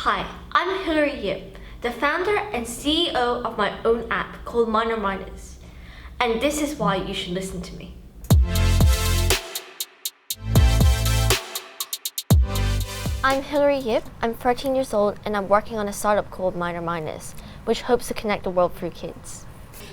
Hi, I'm Hillary Yip, the founder and CEO of my own app called Minor Minors. And this is why you should listen to me. I'm Hillary Yip, I'm 13 years old, and I'm working on a startup called Minor Minors, which hopes to connect the world through kids.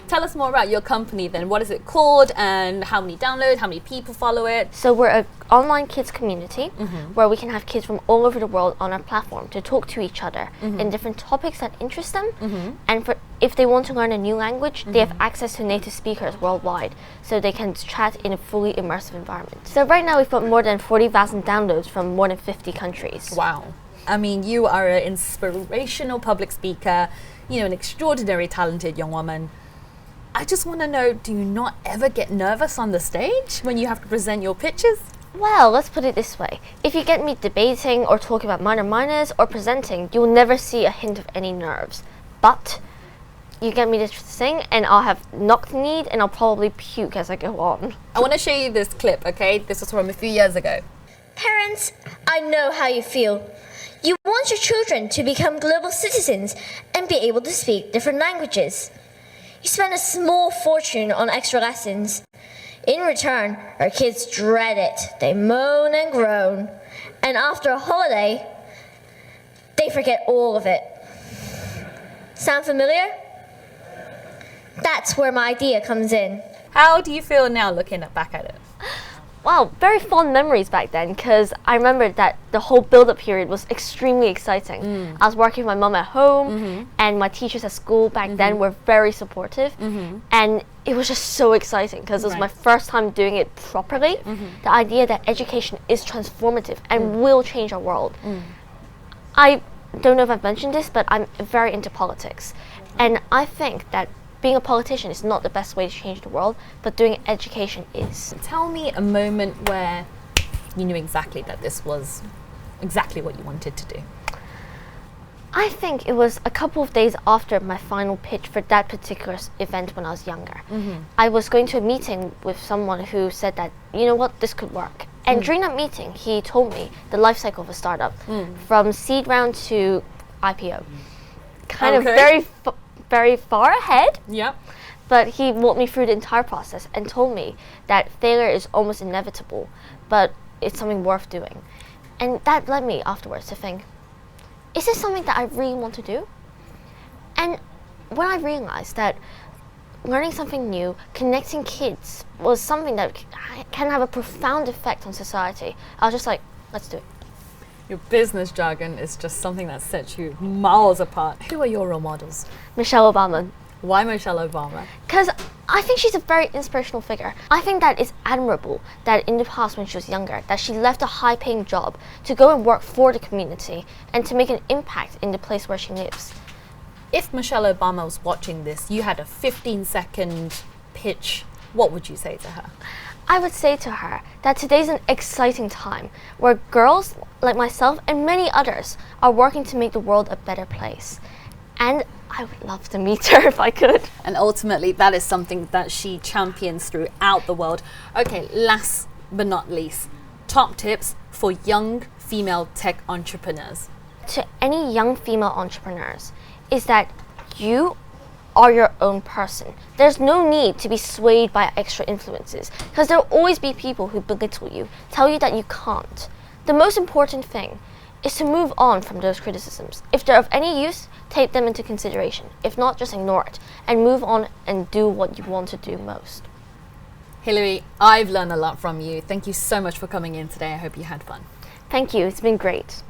Tell us more about your company then. What is it called and how many downloads, how many people follow it? So we're an online kids community where we can have kids from all over the world on our platform to talk to each other in different topics that interest them. And if they want to learn a new language, they have access to native speakers worldwide, so they can chat in a fully immersive environment. So right now we've got more than 40,000 downloads from more than 50 countries. Wow. I mean, you are an inspirational public speaker, an extraordinary talented young woman. I just want to know, do you not ever get nervous on the stage when you have to present your pitches? Well, let's put it this way. If you get me debating or talking about minor minors or presenting, you'll never see a hint of any nerves. But you get me to sing and I'll have knock-kneed and I'll probably puke as I go on. I want to show you this clip, okay? This was from a few years ago. Parents, I know how you feel. You want your children to become global citizens and be able to speak different languages. You spend a small fortune on extra lessons. In return, our kids dread it. They moan and groan. And after a holiday, they forget all of it. Sound familiar? That's where my idea comes in. How do you feel now looking back at it? Wow, very fond memories back then, because I remember that the whole build-up period was extremely exciting. I was working with my mum at home, and my teachers at school back then were very supportive, and it was just so exciting because it was my first time doing it properly. The idea that education is transformative and will change our world. I don't know if I've mentioned this, but I'm very into politics, and I think that being a politician is not the best way to change the world, but doing education is. Tell me a moment where you knew exactly that this was exactly what you wanted to do. I think it was a couple of days after my final pitch for that particular event when I was younger. I was going to a meeting with someone who said that, you know what, this could work. And during that meeting, he told me the life cycle of a startup, from seed round to IPO. Kind of very far ahead. Yep. But he walked me through the entire process and told me that failure is almost inevitable, but it's something worth doing. And that led me afterwards to think, is this something that I really want to do? And when I realized that learning something new, connecting kids, was something that can have a profound effect on society, I was just like, let's do it. Your business jargon is just something that sets you miles apart. Who are your role models? Michelle Obama. Why Michelle Obama? Because I think she's a very inspirational figure. I think that it's admirable that in the past when she was younger, that she left a high-paying job to go and work for the community and to make an impact in the place where she lives. If Michelle Obama was watching this, you had a 15-second pitch, what would you say to her? I would say to her that today's an exciting time where girls like myself and many others are working to make the world a better place. And I would love to meet her if I could. And ultimately, that is something that she champions throughout the world. Okay, last but not least, top tips for young female tech entrepreneurs. To any young female entrepreneurs is that you are your own person. There's no need to be swayed by extra influences, because there'll always be people who belittle you, tell you that you can't. The most important thing is to move on from those criticisms. If they're of any use, take them into consideration. If not, just ignore it and move on and do what you want to do most. Hillary, I've learned a lot from you. Thank you so much for coming in today. I hope you had fun. Thank you, it's been great.